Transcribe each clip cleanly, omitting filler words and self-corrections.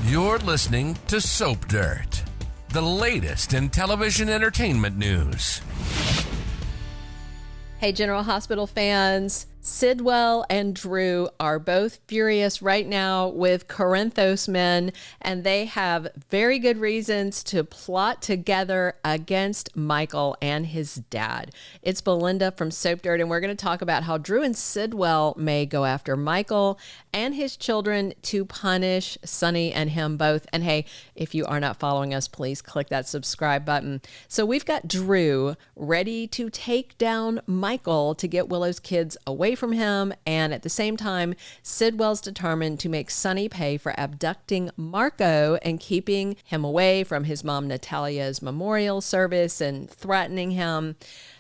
You're listening to Soap Dirt, the latest in television entertainment news. Hey, General Hospital fans. Sidwell and Drew are both furious right now with Corinthos men, and they have very good reasons to plot together against Michael and his dad. It's Belinda from Soap Dirt, and we're going to talk about how Drew and Sidwell may go after Michael and his children to punish Sonny and him both. And hey, if you are not following us, please click that subscribe button. So we've got Drew ready to take down Michael to get Willow's kids away from him, and at the same time, Sidwell's determined to make Sonny pay for abducting Marco and keeping him away from his mom Natalia's memorial service and threatening him.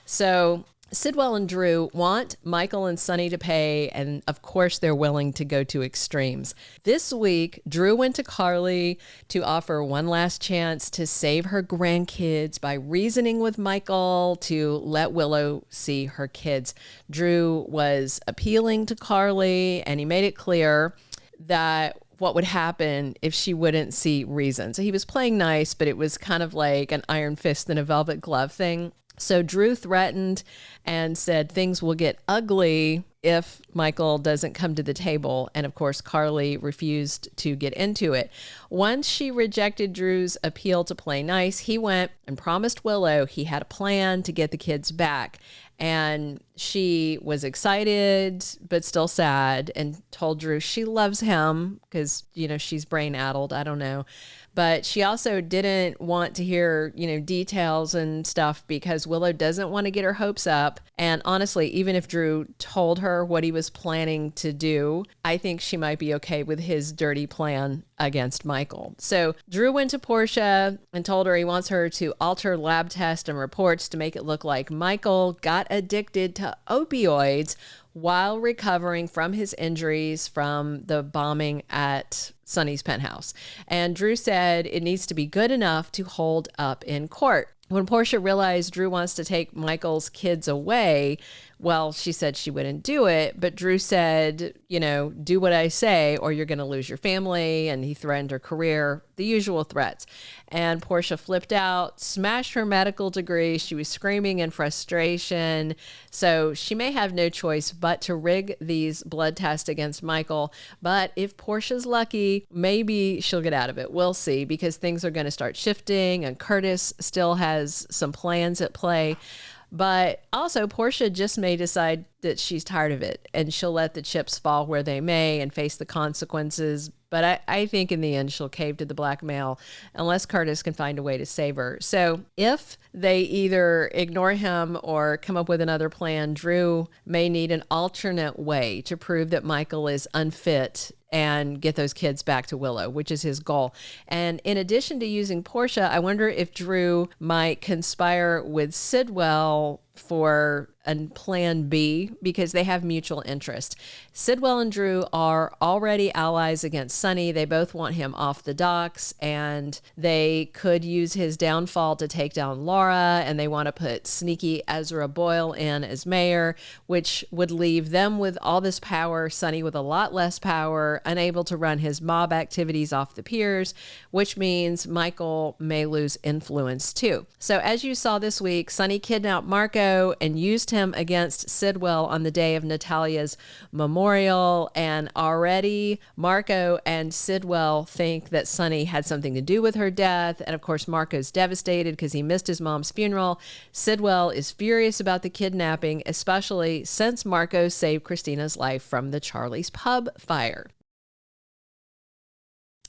So Sidwell and Drew want Michael and Sonny to pay, and of course they're willing to go to extremes. This week, Drew went to Carly to offer one last chance to save her grandkids by reasoning with Michael to let Willow see her kids. Drew was appealing to Carly, and he made it clear that what would happen if she wouldn't see reason. So he was playing nice, but it was kind of like an iron fist and a velvet glove thing. So Drew threatened and said things will get ugly if Michael doesn't come to the table. And of course, Carly refused to get into it. Once she rejected Drew's appeal to play nice, he went and promised Willow he had a plan to get the kids back. And she was excited, but still sad, and told Drew she loves him because, she's brain addled. I don't know. But she also didn't want to hear, details and stuff because Willow doesn't want to get her hopes up. And honestly, even if Drew told her what he was planning to do, I think she might be okay with his dirty plan against Michael. So Drew went to Portia and told her he wants her to alter lab tests and reports to make it look like Michael got addicted to opioids while recovering from his injuries from the bombing at Sonny's penthouse. And Drew said it needs to be good enough to hold up in court. When Portia realized Drew wants to take Michael's kids away, well, she said she wouldn't do it, but Drew said, do what I say or you're going to lose your family, and he threatened her career, the usual threats. And Portia flipped out, smashed her medical degree. She was screaming in frustration. So she may have no choice but to rig these blood tests against Michael. But if Portia's lucky, maybe she'll get out of it. We'll see, because things are going to start shifting, and Curtis still has some plans at play. But also, Portia just may decide that she's tired of it, and she'll let the chips fall where they may and face the consequences. But I think in the end, she'll cave to the blackmail unless Curtis can find a way to save her. So if they either ignore him or come up with another plan, Drew may need an alternate way to prove that Michael is unfit and get those kids back to Willow, which is his goal. And in addition to using Portia, I wonder if Drew might conspire with Sidwell for a plan B, because they have mutual interest. Sidwell and Drew are already allies against Sonny. They both want him off the docks, and they could use his downfall to take down Laura, and they want to put sneaky Ezra Boyle in as mayor, which would leave them with all this power, Sonny with a lot less power, unable to run his mob activities off the piers, which means Michael may lose influence too. So as you saw this week, Sonny kidnapped Marco and used him against Sidwell on the day of Natalia's memorial, and already Marco and Sidwell think that Sonny had something to do with her death. And of course, Marco's devastated because he missed his mom's funeral. Sidwell is furious about the kidnapping, especially since Marco saved Christina's life from the Charlie's Pub fire.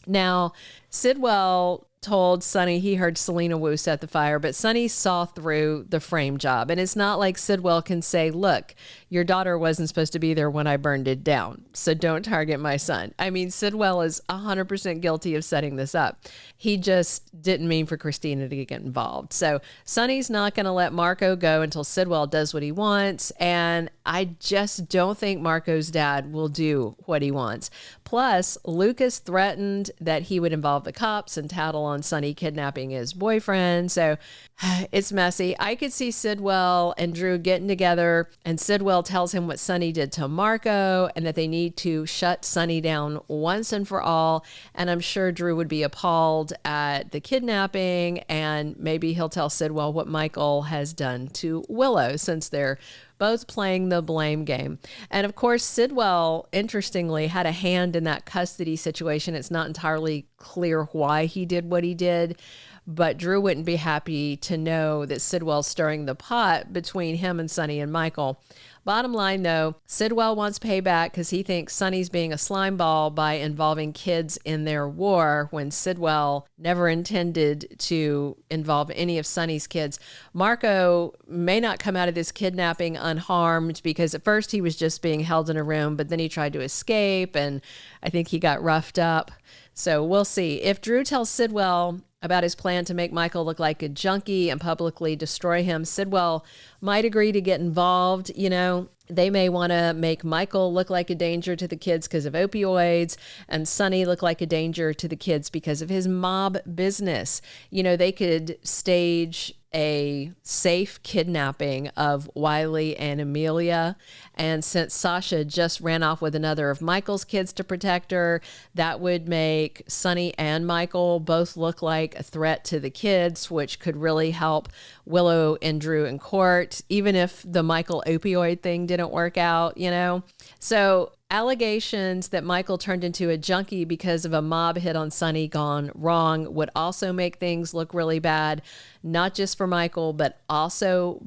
Now, Sidwell told Sonny he heard Selena Wu set the fire, but Sonny saw through the frame job. And it's not like Sidwell can say, look, your daughter wasn't supposed to be there when I burned it down, so don't target my son. I mean, Sidwell is 100% guilty of setting this up. He just didn't mean for Christina to get involved. So Sonny's not going to let Marco go until Sidwell does what he wants. And I just don't think Marco's dad will do what he wants. Plus, Lucas threatened that he would involve the cops and tattle on on Sonny kidnapping his boyfriend. So it's messy. I could see Sidwell and Drew getting together, and Sidwell tells him what Sonny did to Marco and that they need to shut Sonny down once and for all. And I'm sure Drew would be appalled at the kidnapping, and maybe he'll tell Sidwell what Michael has done to Willow, since they're both playing the blame game. And of course, Sidwell, interestingly, had a hand in that custody situation. It's not entirely clear why he did what he did, but Drew wouldn't be happy to know that Sidwell's stirring the pot between him and Sonny and Michael. Bottom line, though, Sidwell wants payback because he thinks Sonny's being a slimeball by involving kids in their war, when Sidwell never intended to involve any of Sonny's kids. Marco may not come out of this kidnapping unharmed, because at first he was just being held in a room, but then he tried to escape, and I think he got roughed up. So we'll see. If Drew tells Sidwell about his plan to make Michael look like a junkie and publicly destroy him, Sidwell might agree to get involved. You know, they may want to make Michael look like a danger to the kids because of opioids, and Sonny look like a danger to the kids because of his mob business. You know, they could stage a safe kidnapping of Wiley and Amelia. And since Sasha just ran off with another of Michael's kids to protect her, that would make Sonny and Michael both look like a threat to the kids, which could really help Willow and Drew in court, even if the Michael opioid thing didn't work out, you know? So allegations that Michael turned into a junkie because of a mob hit on Sonny gone wrong would also make things look really bad, not just for Michael, but also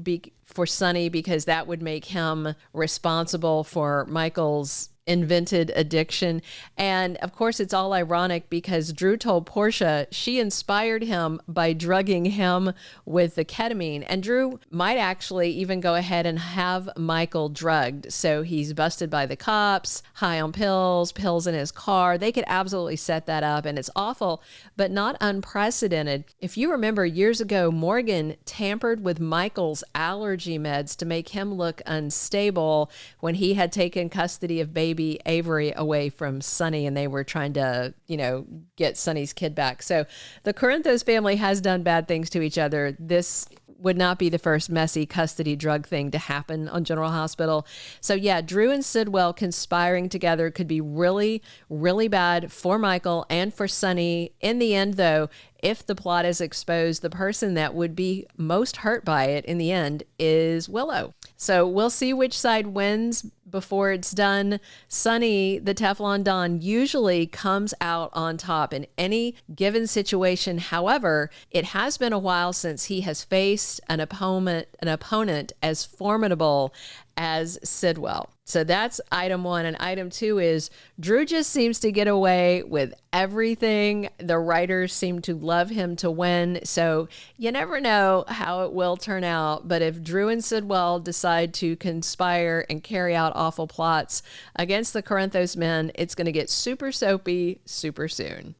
for Sonny, because that would make him responsible for Michael's invented addiction. And of course, it's all ironic because Drew told Portia she inspired him by drugging him with the ketamine. And Drew might actually even go ahead and have Michael drugged. So he's busted by the cops, high on pills in his car. They could absolutely set that up. And it's awful, but not unprecedented. If you remember years ago, Morgan tampered with Michael's allergy meds to make him look unstable when he had taken custody of baby Avery away from Sonny, and they were trying to, get Sonny's kid back. So the Corinthos family has done bad things to each other. This would not be the first messy custody drug thing to happen on General Hospital. So yeah, Drew and Sidwell conspiring together could be really, really bad for Michael and for Sonny. In the end, though, if the plot is exposed, the person that would be most hurt by it in the end is Willow. So we'll see which side wins before it's done. Sonny, the Teflon Don, usually comes out on top in any given situation. However, it has been a while since he has faced an opponent as formidable as Sidwell. So that's item one. And item two is Drew just seems to get away with everything. The writers seem to love him to win. So you never know how it will turn out. But if Drew and Sidwell decide to conspire and carry out awful plots against the Corinthos men, it's going to get super soapy super soon.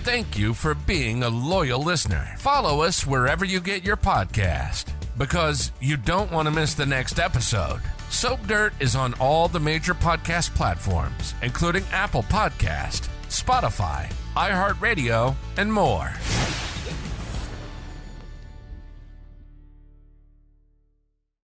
Thank you for being a loyal listener. Follow us wherever you get your podcast, because you don't want to miss the next episode. Soap Dirt is on all the major podcast platforms, including Apple Podcast, Spotify, iHeartRadio, and more.